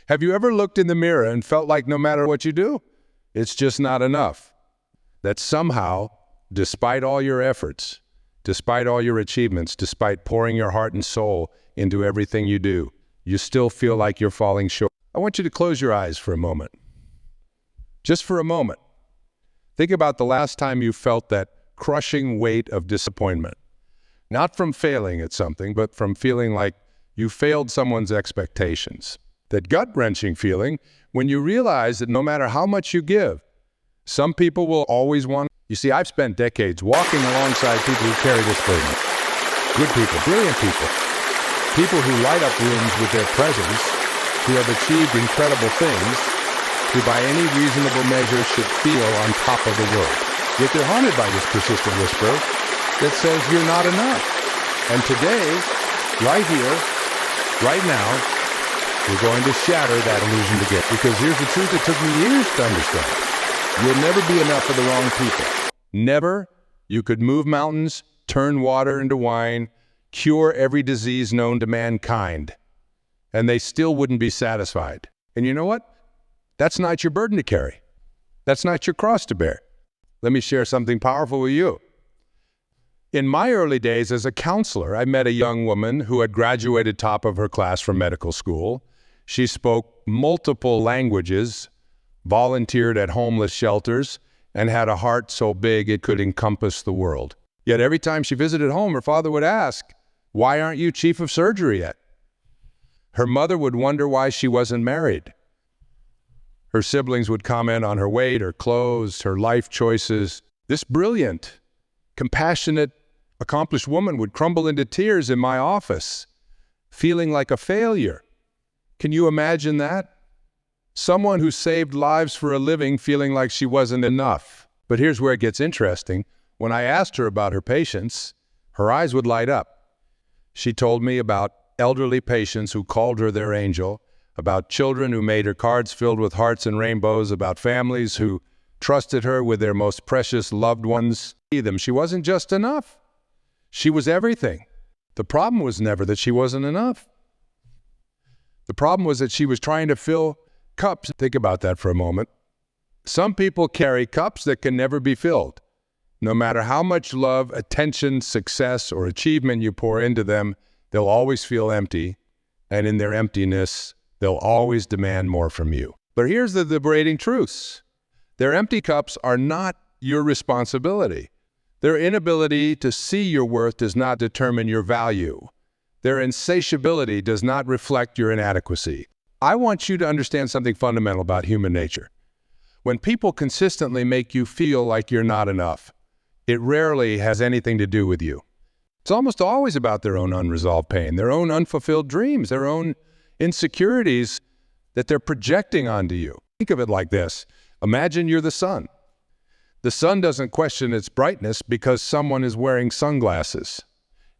Have you ever looked in the mirror and felt like no matter what you do, it's just not enough? That somehow, despite all your efforts, despite all your achievements, despite pouring your heart and soul into everything you do, you still feel like you're falling short. I want you to close your eyes for a moment. Just for a moment. Think about the last time you felt that crushing weight of disappointment. Not from failing at something, but from feeling like you failed someone's expectations. That gut-wrenching feeling when you realize that no matter how much you give, some people will always want. You see, I've spent decades walking alongside people who carry this burden. Good people, brilliant people. People who light up rooms with their presence, who have achieved incredible things, who by any reasonable measure should feel on top of the world. Yet they're haunted by this persistent whisper that says you're not enough. And today, right here, right now, we're going to shatter that illusion together. Because here's the truth, it took me years to understand. You'll never be enough for the wrong people. Never. You could move mountains, turn water into wine, cure every disease known to mankind, and they still wouldn't be satisfied. And you know what? That's not your burden to carry. That's not your cross to bear. Let me share something powerful with you. In my early days as a counselor, I met a young woman who had graduated top of her class from medical school. She spoke multiple languages, volunteered at homeless shelters, and had a heart so big it could encompass the world. Yet every time she visited home, her father would ask, "Why aren't you chief of surgery yet?" Her mother would wonder why she wasn't married. Her siblings would comment on her weight, her clothes, her life choices. This brilliant, compassionate, accomplished woman would crumble into tears in my office, feeling like a failure. Can you imagine that? Someone who saved lives for a living feeling like she wasn't enough. But here's where it gets interesting. When I asked her about her patients, her eyes would light up. She told me about elderly patients who called her their angel, about children who made her cards filled with hearts and rainbows, about families who trusted her with their most precious loved ones. She wasn't just enough. She was everything. The problem was never that she wasn't enough. The problem was that she was trying to fill cups. Think about that for a moment. Some people carry cups that can never be filled. No matter how much love, attention, success, or achievement you pour into them, they'll always feel empty, and in their emptiness, they'll always demand more from you. But here's the liberating truth. Their empty cups are not your responsibility. Their inability to see your worth does not determine your value. Their insatiability does not reflect your inadequacy. I want you to understand something fundamental about human nature. When people consistently make you feel like you're not enough, it rarely has anything to do with you. It's almost always about their own unresolved pain, their own unfulfilled dreams, their own insecurities that they're projecting onto you. Think of it like this. Imagine you're the sun. The sun doesn't question its brightness because someone is wearing sunglasses.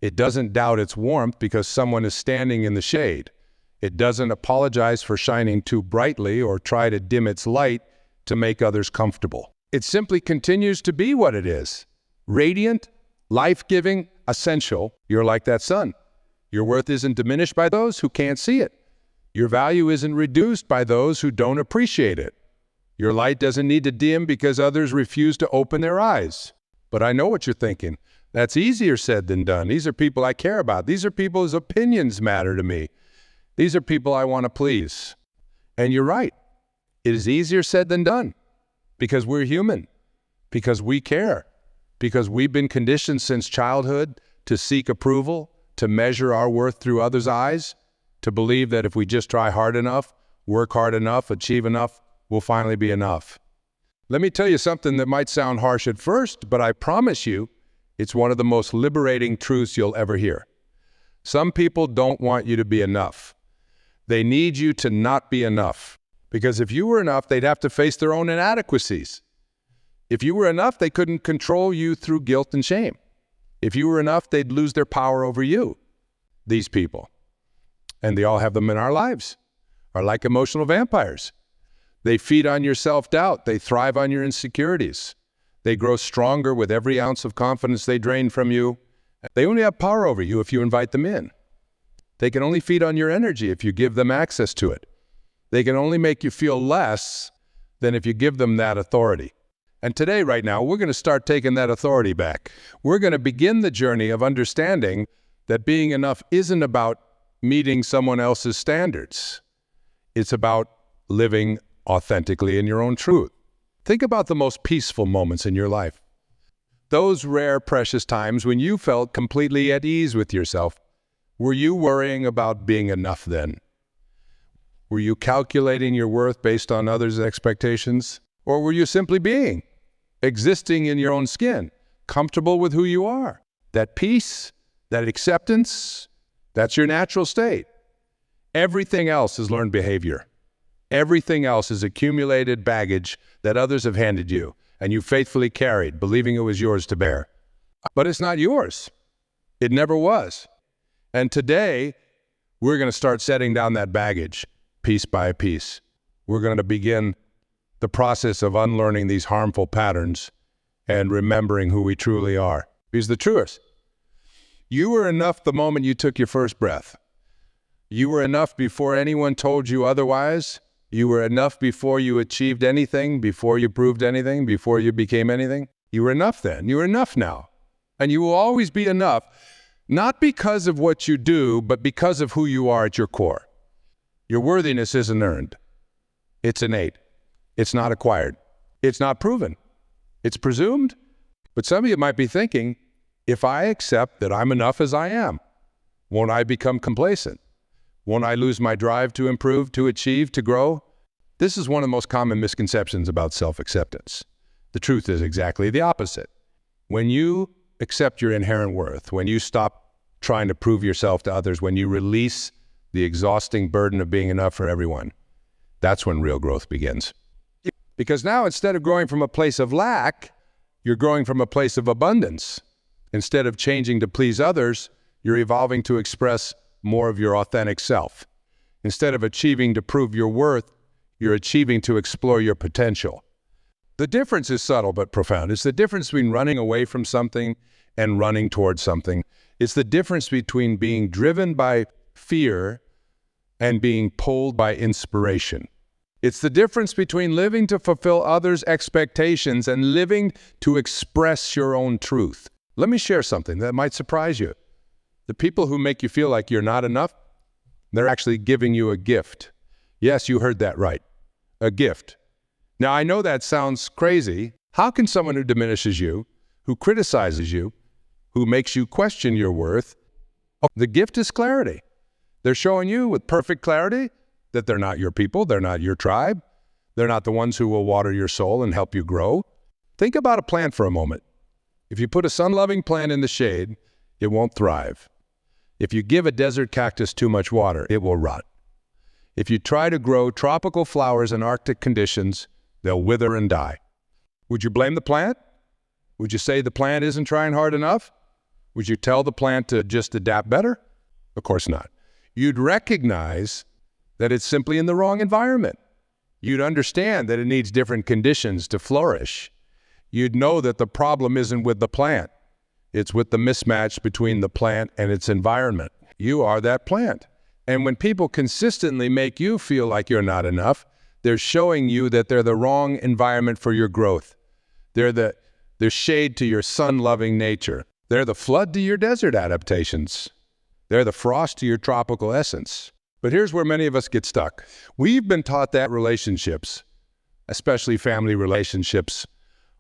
It doesn't doubt its warmth because someone is standing in the shade. It doesn't apologize for shining too brightly or try to dim its light to make others comfortable. It simply continues to be what it is. Radiant, life-giving, essential. You're like that sun. Your worth isn't diminished by those who can't see it. Your value isn't reduced by those who don't appreciate it. Your light doesn't need to dim because others refuse to open their eyes. But I know what you're thinking. That's easier said than done. These are people I care about. These are people whose opinions matter to me. These are people I want to please. And you're right. It is easier said than done because we're human, because we care, because we've been conditioned since childhood to seek approval, to measure our worth through others' eyes, to believe that if we just try hard enough, work hard enough, achieve enough, we'll finally be enough. Let me tell you something that might sound harsh at first, but I promise you, it's one of the most liberating truths you'll ever hear. Some people don't want you to be enough. They need you to not be enough. Because if you were enough, they'd have to face their own inadequacies. If you were enough, they couldn't control you through guilt and shame. If you were enough, they'd lose their power over you. These people, and they all have them in our lives, are like emotional vampires. They feed on your self-doubt. They thrive on your insecurities. They grow stronger with every ounce of confidence they drain from you. They only have power over you if you invite them in. They can only feed on your energy if you give them access to it. They can only make you feel less than if you give them that authority. And today, right now, we're going to start taking that authority back. We're going to begin the journey of understanding that being enough isn't about meeting someone else's standards. It's about living authentically in your own truth. Think about the most peaceful moments in your life. Those rare, precious times when you felt completely at ease with yourself. Were you worrying about being enough then? Were you calculating your worth based on others' expectations? Or were you simply being, existing in your own skin, comfortable with who you are? That peace, that acceptance, that's your natural state. Everything else is learned behavior. Everything else is accumulated baggage that others have handed you, and you faithfully carried, believing it was yours to bear. But it's not yours. It never was. And today, we're going to start setting down that baggage, piece by piece. We're going to begin the process of unlearning these harmful patterns and remembering who we truly are. Because the truth, you were enough the moment you took your first breath. You were enough before anyone told you otherwise. You were enough before you achieved anything, before you proved anything, before you became anything. You were enough then. You are enough now. And you will always be enough, not because of what you do, but because of who you are at your core. Your worthiness isn't earned. It's innate. It's not acquired. It's not proven. It's presumed. But some of you might be thinking, if I accept that I'm enough as I am, won't I become complacent? Won't I lose my drive to improve, to achieve, to grow? This is one of the most common misconceptions about self-acceptance. The truth is exactly the opposite. When you accept your inherent worth, when you stop trying to prove yourself to others, when you release the exhausting burden of being enough for everyone, that's when real growth begins. Because now, instead of growing from a place of lack, you're growing from a place of abundance. Instead of changing to please others, you're evolving to express more of your authentic self. Instead of achieving to prove your worth, you're achieving to explore your potential. The difference is subtle but profound. It's the difference between running away from something and running towards something. It's the difference between being driven by fear and being pulled by inspiration. It's the difference between living to fulfill others' expectations and living to express your own truth. Let me share something that might surprise you. The people who make you feel like you're not enough, they're actually giving you a gift. Yes, you heard that right. A gift. Now, I know that sounds crazy. How can someone who diminishes you, who criticizes you, who makes you question your worth, the gift is clarity. They're showing you with perfect clarity that they're not your people, they're not your tribe, they're not the ones who will water your soul and help you grow. Think about a plant for a moment. If you put a sun-loving plant in the shade, it won't thrive. If you give a desert cactus too much water, it will rot. If you try to grow tropical flowers in Arctic conditions, they'll wither and die. Would you blame the plant? Would you say the plant isn't trying hard enough? Would you tell the plant to just adapt better? Of course not. You'd recognize that it's simply in the wrong environment. You'd understand that it needs different conditions to flourish. You'd know that the problem isn't with the plant. It's with the mismatch between the plant and its environment. You are that plant. And when people consistently make you feel like you're not enough, they're showing you that they're the wrong environment for your growth. They're shade to your sun-loving nature. They're the flood to your desert adaptations. They're the frost to your tropical essence. But here's where many of us get stuck. We've been taught that relationships, especially family relationships,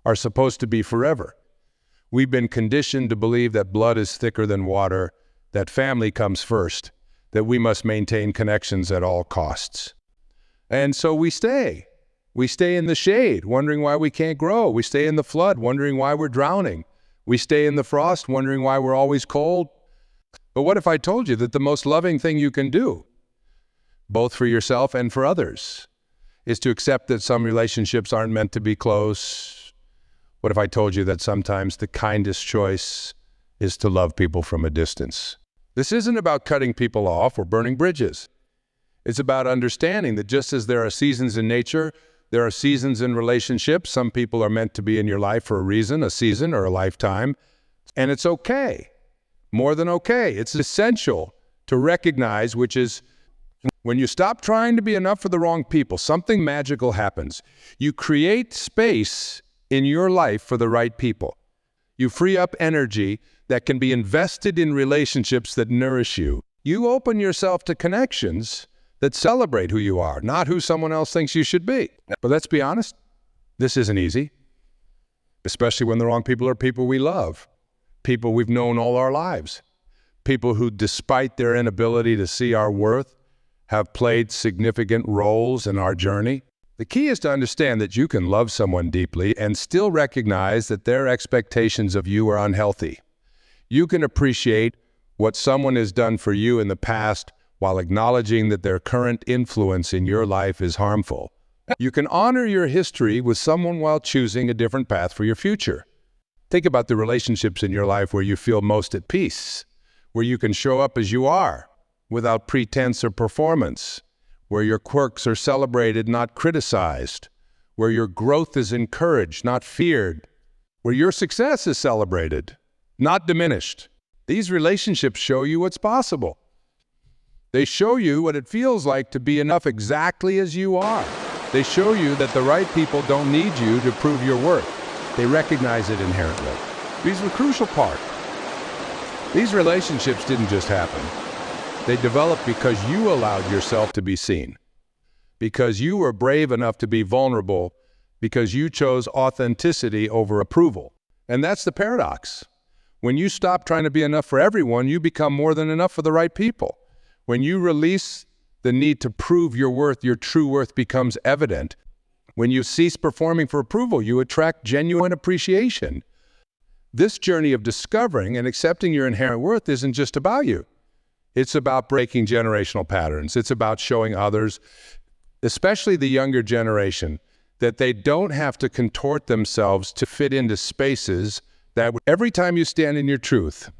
are supposed to be forever. We've been conditioned to believe that blood is thicker than water, that family comes first, that we must maintain connections at all costs. And so we stay. We stay in the shade, wondering why we can't grow. We stay in the flood, wondering why we're drowning. We stay in the frost, wondering why we're always cold. But what if I told you that the most loving thing you can do, both for yourself and for others, is to accept that some relationships aren't meant to be close? What if I told you that sometimes the kindest choice is to love people from a distance? This isn't about cutting people off or burning bridges. It's about understanding that just as there are seasons in nature, there are seasons in relationships. Some people are meant to be in your life for a reason, a season, or a lifetime. And it's okay. More than okay. It's essential to recognize, which is When you stop trying to be enough for the wrong people, something magical happens. You create space in your life for the right people. You free up energy that can be invested in relationships that nourish you. You open yourself to connections that celebrate who you are, not who someone else thinks you should be. But let's be honest, this isn't easy, especially when the wrong people are people we love, people we've known all our lives, people who, despite their inability to see our worth, have played significant roles in our journey. The key is to understand that you can love someone deeply and still recognize that their expectations of you are unhealthy. You can appreciate what someone has done for you in the past while acknowledging that their current influence in your life is harmful. You can honor your history with someone while choosing a different path for your future. Think about the relationships in your life where you feel most at peace, where you can show up as you are, without pretense or performance, where your quirks are celebrated, not criticized, where your growth is encouraged, not feared, where your success is celebrated, not diminished. These relationships show you what's possible. They show you what it feels like to be enough exactly as you are. They show you that the right people don't need you to prove your worth. They recognize it inherently. These are the crucial part. These relationships didn't just happen. They developed because you allowed yourself to be seen, because you were brave enough to be vulnerable, because you chose authenticity over approval. And that's the paradox. When you stop trying to be enough for everyone, you become more than enough for the right people. When you release the need to prove your worth, your true worth becomes evident. When you cease performing for approval, you attract genuine appreciation. This journey of discovering and accepting your inherent worth isn't just about you. It's about breaking generational patterns. It's about showing others, especially the younger generation, that they don't have to contort themselves to fit into spaces that every time you stand in your truth,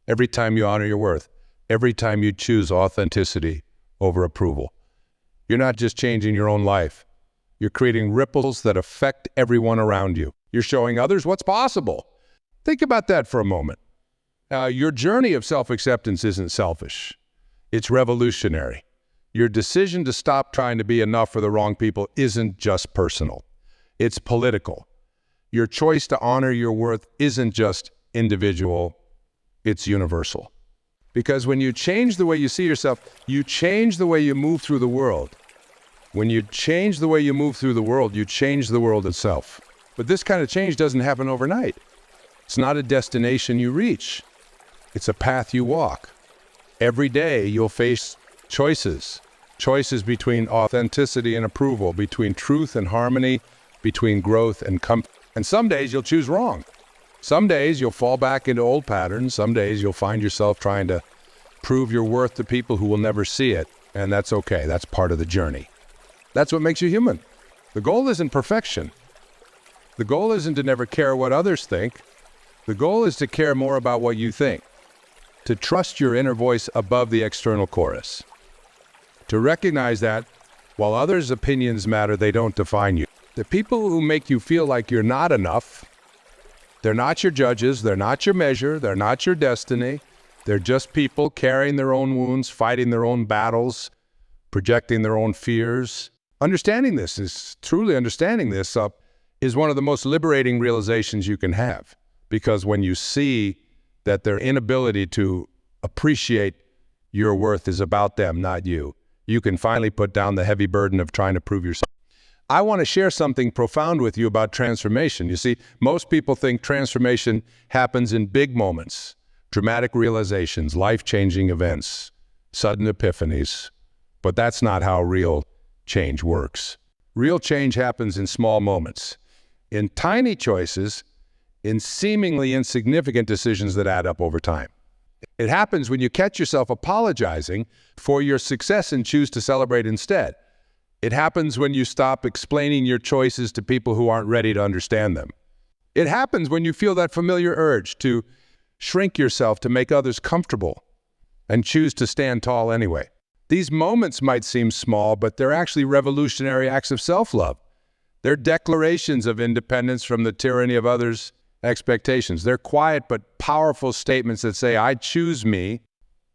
every time you honor your worth, every time you choose authenticity over approval, you're not just changing your own life. You're creating ripples that affect everyone around you. You're showing others what's possible. Think about that for a moment. Your journey of self-acceptance isn't selfish. It's revolutionary. Your decision to stop trying to be enough for the wrong people isn't just personal. It's political. Your choice to honor your worth isn't just individual. It's universal. Because when you change the way you see yourself, you change the way you move through the world. When you change the way you move through the world, you change the world itself. But this kind of change doesn't happen overnight. It's not a destination you reach. It's a path you walk. Every day you'll face choices. Choices between authenticity and approval, between truth and harmony, between growth and comfort. And some days you'll choose wrong. Some days you'll fall back into old patterns. Some days you'll find yourself trying to prove your worth to people who will never see it. And that's okay. That's part of the journey. That's what makes you human. The goal isn't perfection. The goal isn't to never care what others think. The goal is to care more about what you think. To trust your inner voice above the external chorus. To recognize that while others' opinions matter, they don't define you. The people who make you feel like you're not enough, they're not your judges, they're not your measure, they're not your destiny. They're just people carrying their own wounds, fighting their own battles, projecting their own fears. Understanding this is one of the most liberating realizations you can have. Because when you see that their inability to appreciate your worth is about them, not you, you can finally put down the heavy burden of trying to prove yourself. I want to share something profound with you about transformation. You see, most people think transformation happens in big moments, dramatic realizations, life-changing events, sudden epiphanies. But that's not how real change works. Real change happens in small moments, in tiny choices, in seemingly insignificant decisions that add up over time. It happens when you catch yourself apologizing for your success and choose to celebrate instead. It happens when you stop explaining your choices to people who aren't ready to understand them. It happens when you feel that familiar urge to shrink yourself to make others comfortable and choose to stand tall anyway. These moments might seem small, but they're actually revolutionary acts of self-love. They're declarations of independence from the tyranny of others' expectations. They're quiet but powerful statements that say, I choose me.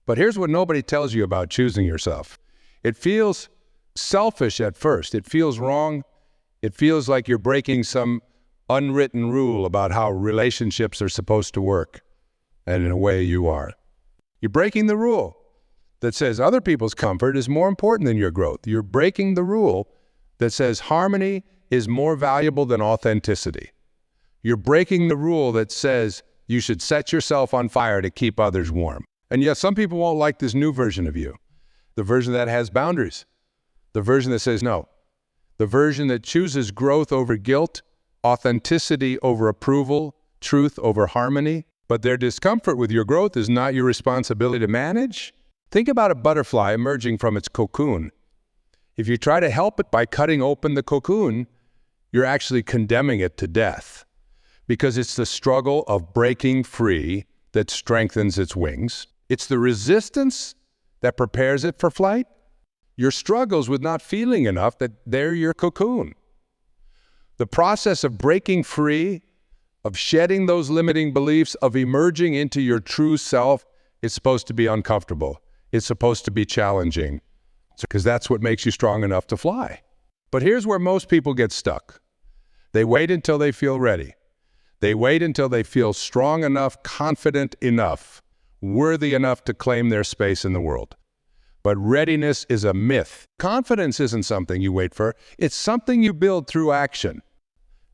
But here's what nobody tells you about choosing yourself. It feels selfish at first. It feels wrong. It feels like you're breaking some unwritten rule about how relationships are supposed to work. And in a way, you are. You're breaking the rule that says other people's comfort is more important than your growth. You're breaking the rule that says harmony is more valuable than authenticity. You're breaking the rule that says you should set yourself on fire to keep others warm. And yes, some people won't like this new version of you, the version that has boundaries, the version that says no, the version that chooses growth over guilt, authenticity over approval, truth over harmony. But their discomfort with your growth is not your responsibility to manage. Think about a butterfly emerging from its cocoon. If you try to help it by cutting open the cocoon, you're actually condemning it to death, because it's the struggle of breaking free that strengthens its wings. It's the resistance that prepares it for flight. Your struggles with not feeling enough, that they're your cocoon. The process of breaking free, of shedding those limiting beliefs, of emerging into your true self, is supposed to be uncomfortable. It's supposed to be challenging, because that's what makes you strong enough to fly. But here's where most people get stuck. They wait until they feel ready. They wait until they feel strong enough, confident enough, worthy enough to claim their space in the world. But readiness is a myth. Confidence isn't something you wait for. It's something you build through action.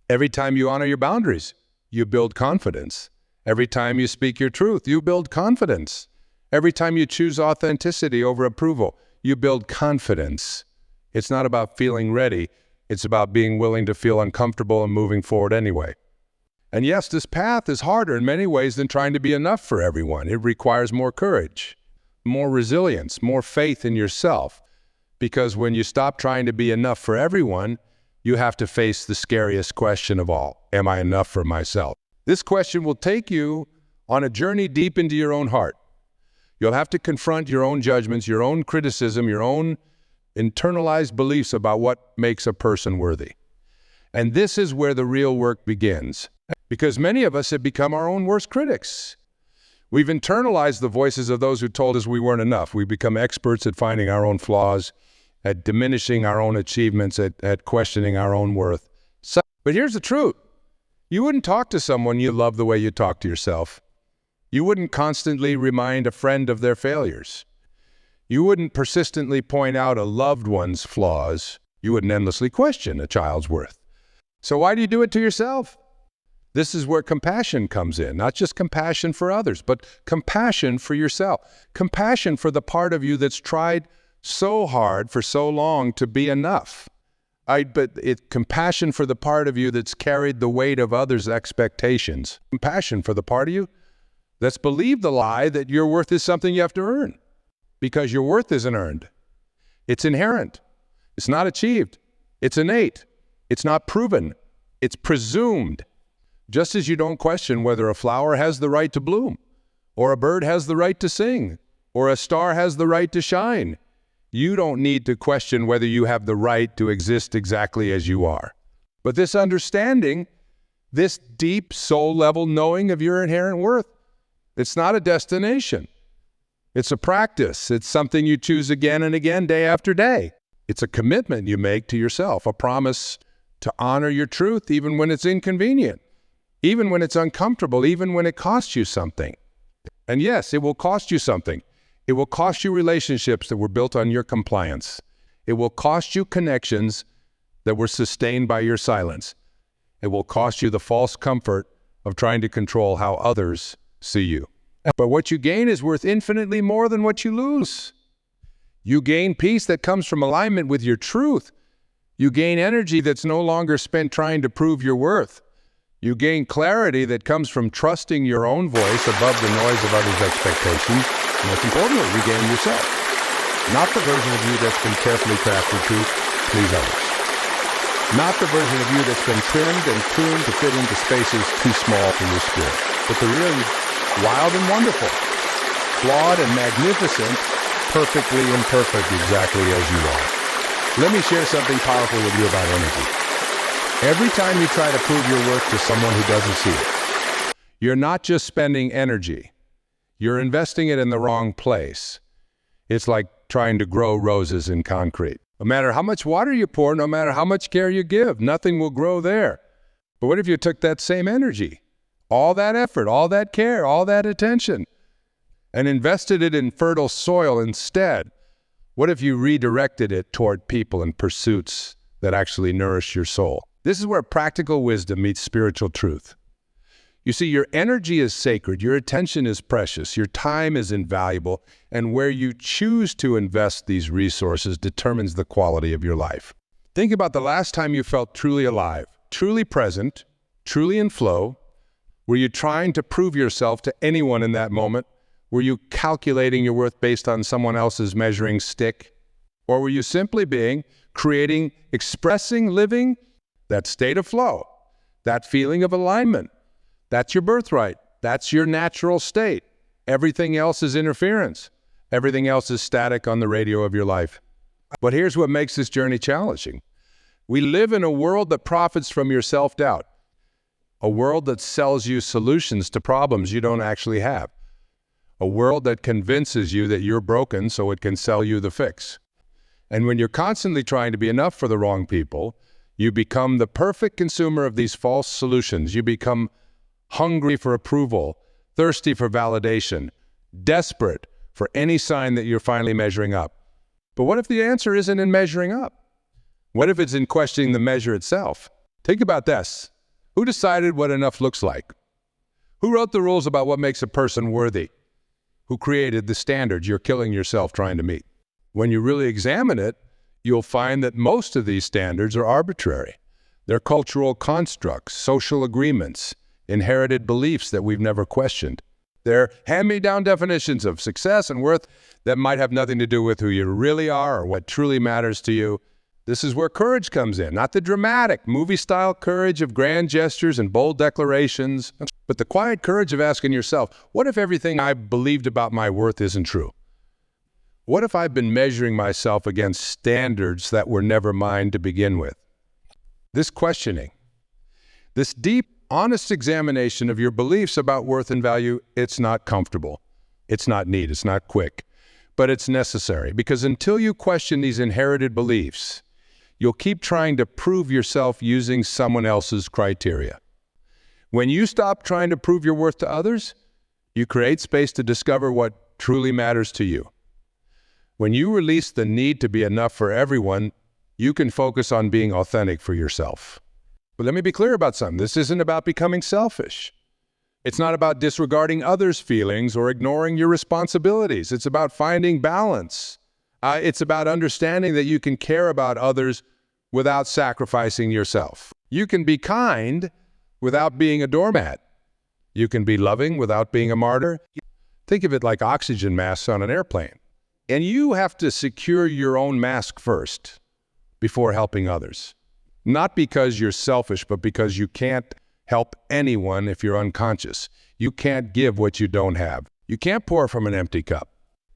Every time you honor your boundaries, you build confidence. Every time you speak your truth, you build confidence. Every time you choose authenticity over approval, you build confidence. It's not about feeling ready. It's about being willing to feel uncomfortable and moving forward anyway. And yes, this path is harder in many ways than trying to be enough for everyone. It requires more courage, more resilience, more faith in yourself. Because when you stop trying to be enough for everyone, you have to face the scariest question of all. Am I enough for myself? This question will take you on a journey deep into your own heart. You'll have to confront your own judgments, your own criticism, your own internalized beliefs about what makes a person worthy. And this is where the real work begins. Because many of us have become our own worst critics. We've internalized the voices of those who told us we weren't enough. We've become experts at finding our own flaws, at diminishing our own achievements, at questioning our own worth. But here's the truth. You wouldn't talk to someone you love the way you talk to yourself. You wouldn't constantly remind a friend of their failures. You wouldn't persistently point out a loved one's flaws. You wouldn't endlessly question a child's worth. So why do you do it to yourself? This is where compassion comes in, not just compassion for others, but compassion for yourself. Compassion for the part of you that's tried so hard for so long to be enough. Compassion for the part of you that's carried the weight of others' expectations. Compassion for the part of you that's believed the lie that your worth is something you have to earn. Because your worth isn't earned. It's inherent. It's not achieved. It's innate. It's not proven. It's presumed. Just as you don't question whether a flower has the right to bloom, or a bird has the right to sing, or a star has the right to shine, you don't need to question whether you have the right to exist exactly as you are. But this understanding, this deep soul-level knowing of your inherent worth, it's not a destination. It's a practice. It's something you choose again and again, day after day. It's a commitment you make to yourself, a promise to honor your truth even when it's inconvenient. Even when it's uncomfortable, even when it costs you something. And yes, it will cost you something. It will cost you relationships that were built on your compliance. It will cost you connections that were sustained by your silence. It will cost you the false comfort of trying to control how others see you. But what you gain is worth infinitely more than what you lose. You gain peace that comes from alignment with your truth. You gain energy that's no longer spent trying to prove your worth. You gain clarity that comes from trusting your own voice above the noise of others' expectations. Most importantly, you gain yourself. Not the version of you that's been carefully crafted to please others. Not the version of you that's been trimmed and tuned to fit into spaces too small for your spirit. But the real wild and wonderful, flawed and magnificent, perfectly imperfect exactly as you are. Let me share something powerful with you about energy. Every time you try to prove your worth to someone who doesn't see it, you're not just spending energy, you're investing it in the wrong place. It's like trying to grow roses in concrete. No matter how much water you pour, no matter how much care you give, nothing will grow there. But what if you took that same energy, all that effort, all that care, all that attention, and invested it in fertile soil instead? What if you redirected it toward people and pursuits that actually nourish your soul? This is where practical wisdom meets spiritual truth. You see, your energy is sacred, your attention is precious, your time is invaluable, and where you choose to invest these resources determines the quality of your life. Think about the last time you felt truly alive, truly present, truly in flow. Were you trying to prove yourself to anyone in that moment? Were you calculating your worth based on someone else's measuring stick? Or were you simply being, creating, expressing, living that state of flow, that feeling of alignment? That's your birthright. That's your natural state. Everything else is interference. Everything else is static on the radio of your life. But here's what makes this journey challenging. We live in a world that profits from your self-doubt, a world that sells you solutions to problems you don't actually have, a world that convinces you that you're broken so it can sell you the fix. And when you're constantly trying to be enough for the wrong people, you become the perfect consumer of these false solutions. You become hungry for approval, thirsty for validation, desperate for any sign that you're finally measuring up. But what if the answer isn't in measuring up? What if it's in questioning the measure itself? Think about this. Who decided what enough looks like? Who wrote the rules about what makes a person worthy? Who created the standards you're killing yourself trying to meet? When you really examine it, you'll find that most of these standards are arbitrary. They're cultural constructs, social agreements, inherited beliefs that we've never questioned. They're hand-me-down definitions of success and worth that might have nothing to do with who you really are or what truly matters to you. This is where courage comes in, not the dramatic, movie-style courage of grand gestures and bold declarations, but the quiet courage of asking yourself, what if everything I believed about my worth isn't true? What if I've been measuring myself against standards that were never mine to begin with? This questioning, this deep, honest examination of your beliefs about worth and value, it's not comfortable. It's not neat. It's not quick. But it's necessary, because until you question these inherited beliefs, you'll keep trying to prove yourself using someone else's criteria. When you stop trying to prove your worth to others, you create space to discover what truly matters to you. When you release the need to be enough for everyone, you can focus on being authentic for yourself. But let me be clear about something. This isn't about becoming selfish. It's not about disregarding others' feelings or ignoring your responsibilities. It's about finding balance. It's about understanding that you can care about others without sacrificing yourself. You can be kind without being a doormat. You can be loving without being a martyr. Think of it like oxygen masks on an airplane. And you have to secure your own mask first before helping others. Not because you're selfish, but because you can't help anyone if you're unconscious. You can't give what you don't have. You can't pour from an empty cup.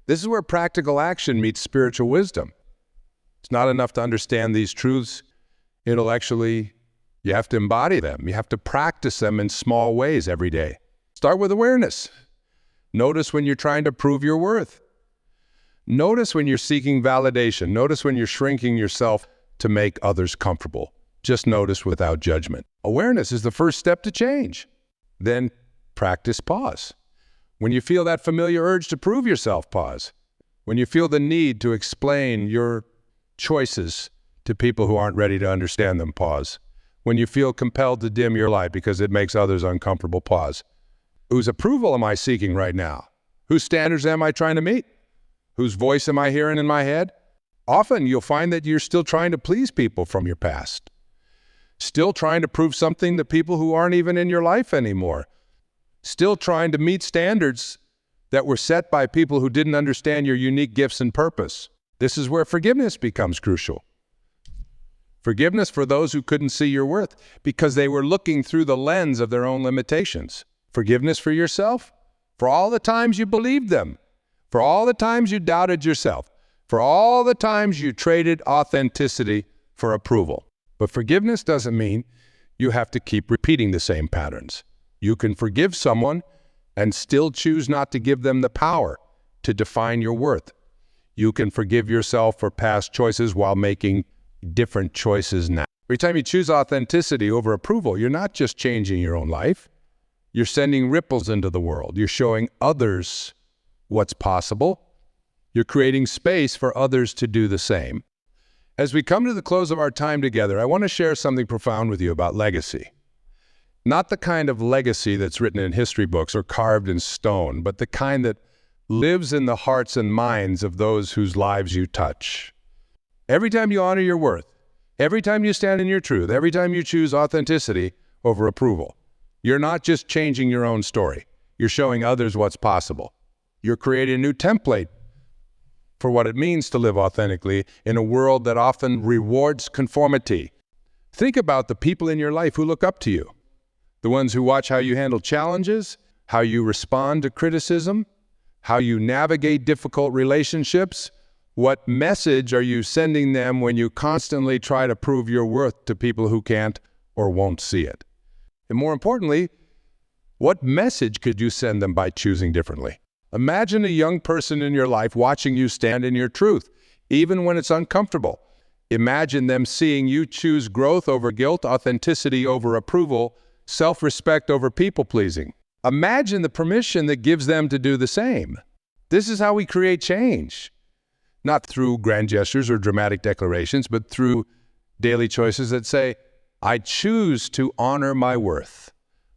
This is where practical action meets spiritual wisdom. It's not enough to understand these truths intellectually. You have to embody them. You have to practice them in small ways every day. Start with awareness. Notice when you're trying to prove your worth. Notice when you're seeking validation. Notice when you're shrinking yourself to make others comfortable. Just notice without judgment. Awareness is the first step to change. Then practice pause. When you feel that familiar urge to prove yourself, pause. When you feel the need to explain your choices to people who aren't ready to understand them, pause. When you feel compelled to dim your light because it makes others uncomfortable, pause. Whose approval am I seeking right now? Whose standards am I trying to meet? Whose voice am I hearing in my head? Often you'll find that you're still trying to please people from your past. Still trying to prove something to people who aren't even in your life anymore. Still trying to meet standards that were set by people who didn't understand your unique gifts and purpose. This is where forgiveness becomes crucial. Forgiveness for those who couldn't see your worth because they were looking through the lens of their own limitations. Forgiveness for yourself, for all the times you believed them, for all the times you doubted yourself, for all the times you traded authenticity for approval. But forgiveness doesn't mean you have to keep repeating the same patterns. You can forgive someone and still choose not to give them the power to define your worth. You can forgive yourself for past choices while making different choices now. Every time you choose authenticity over approval, you're not just changing your own life. You're sending ripples into the world. You're showing others what's possible. You're creating space for others to do the same. As we come to the close of our time together, I want to share something profound with you about legacy. Not the kind of legacy that's written in history books or carved in stone, but the kind that lives in the hearts and minds of those whose lives you touch. Every time you honor your worth, every time you stand in your truth, every time you choose authenticity over approval, you're not just changing your own story. You're showing others what's possible. You're creating a new template for what it means to live authentically in a world that often rewards conformity. Think about the people in your life who look up to you. The ones who watch how you handle challenges, how you respond to criticism, how you navigate difficult relationships. What message are you sending them when you constantly try to prove your worth to people who can't or won't see it? And more importantly, what message could you send them by choosing differently? Imagine a young person in your life watching you stand in your truth, even when it's uncomfortable. Imagine them seeing you choose growth over guilt, authenticity over approval, self-respect over people-pleasing. Imagine the permission that gives them to do the same. This is how we create change. Not through grand gestures or dramatic declarations, but through daily choices that say, I choose to honor my worth.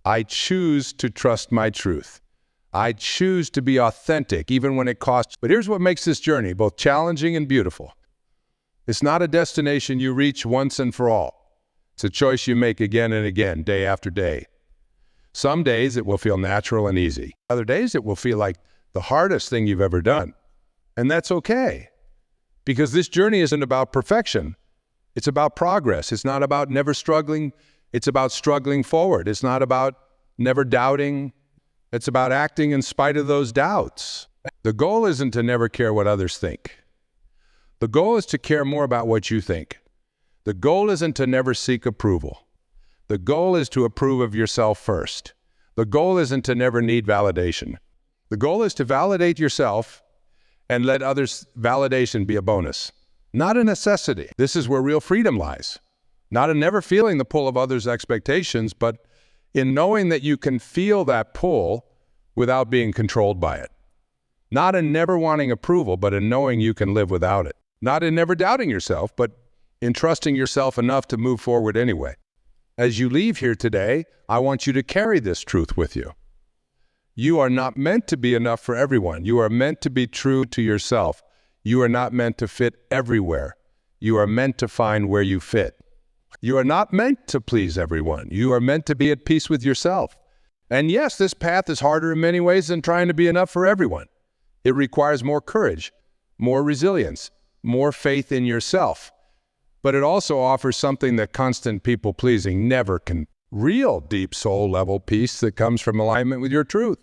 I choose to trust my truth. I choose to be authentic, even when it costs. But here's what makes this journey both challenging and beautiful. It's not a destination you reach once and for all. It's a choice you make again and again, day after day. Some days it will feel natural and easy. Other days it will feel like the hardest thing you've ever done. And that's okay. Because this journey isn't about perfection. It's about progress. It's not about never struggling. It's about struggling forward. It's not about never doubting. It's about acting in spite of those doubts. The goal isn't to never care what others think. The goal is to care more about what you think. The goal isn't to never seek approval. The goal is to approve of yourself first. The goal isn't to never need validation. The goal is to validate yourself and let others' validation be a bonus, not a necessity. This is where real freedom lies. Not in never feeling the pull of others' expectations, but in knowing that you can feel that pull without being controlled by it. Not in never wanting approval, but in knowing you can live without it. Not in never doubting yourself, but in trusting yourself enough to move forward anyway. As you leave here today, I want you to carry this truth with you. You are not meant to be enough for everyone. You are meant to be true to yourself. You are not meant to fit everywhere. You are meant to find where you fit. You are not meant to please everyone. You are meant to be at peace with yourself. And yes, this path is harder in many ways than trying to be enough for everyone. It requires more courage, more resilience, more faith in yourself. But it also offers something that constant people-pleasing never can. Real deep soul-level peace that comes from alignment with your truth.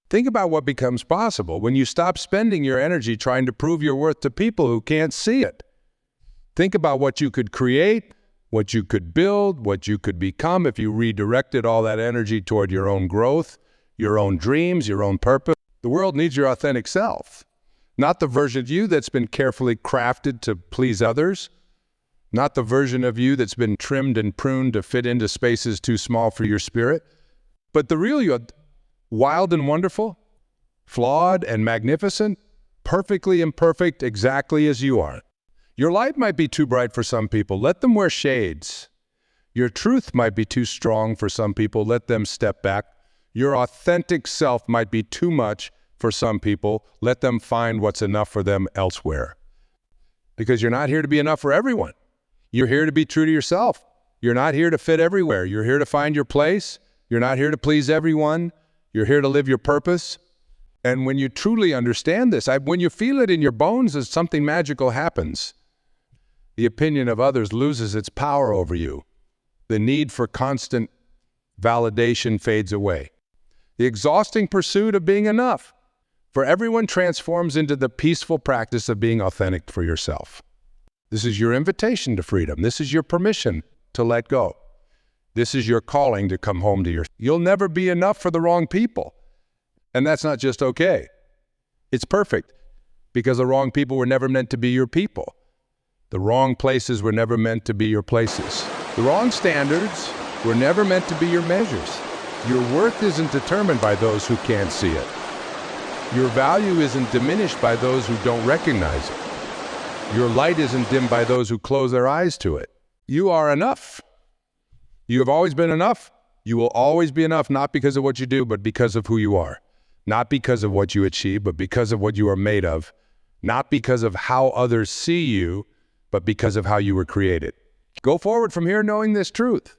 Think about what becomes possible when you stop spending your energy trying to prove your worth to people who can't see it. Think about what you could create, what you could build, what you could become if you redirected all that energy toward your own growth, your own dreams, your own purpose. The world needs your authentic self, not the version of you that's been carefully crafted to please others, not the version of you that's been trimmed and pruned to fit into spaces too small for your spirit, but the real you, wild and wonderful, flawed and magnificent, perfectly imperfect, exactly as you are. Your light might be too bright for some people. Let them wear shades. Your truth might be too strong for some people. Let them step back. Your authentic self might be too much for some people. Let them find what's enough for them elsewhere. Because you're not here to be enough for everyone. You're here to be true to yourself. You're not here to fit everywhere. You're here to find your place. You're not here to please everyone. You're here to live your purpose. And when you truly understand this, when you feel it in your bones as something magical happens, the opinion of others loses its power over you. The need for constant validation fades away. The exhausting pursuit of being enough for everyone transforms into the peaceful practice of being authentic for yourself. This is your invitation to freedom. This is your permission to let go. This is your calling to come home to yourself. You'll never be enough for the wrong people. And that's not just okay. It's perfect. because the wrong people were never meant to be your people. The wrong places were never meant to be your places. The wrong standards were never meant to be your measures. Your worth isn't determined by those who can't see it. Your value isn't diminished by those who don't recognize it. Your light isn't dimmed by those who close their eyes to it. You are enough. You have always been enough. You will always be enough, not because of what you do, but because of who you are. Not because of what you achieve, but because of what you are made of. Not because of how others see you, but because of how you were created. Go forward from here knowing this truth.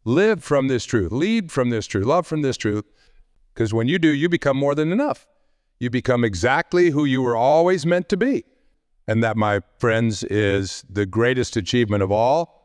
Live from this truth. Lead from this truth. Love from this truth. Because when you do, you become more than enough. You become exactly who you were always meant to be. And that, my friends, is the greatest achievement of all.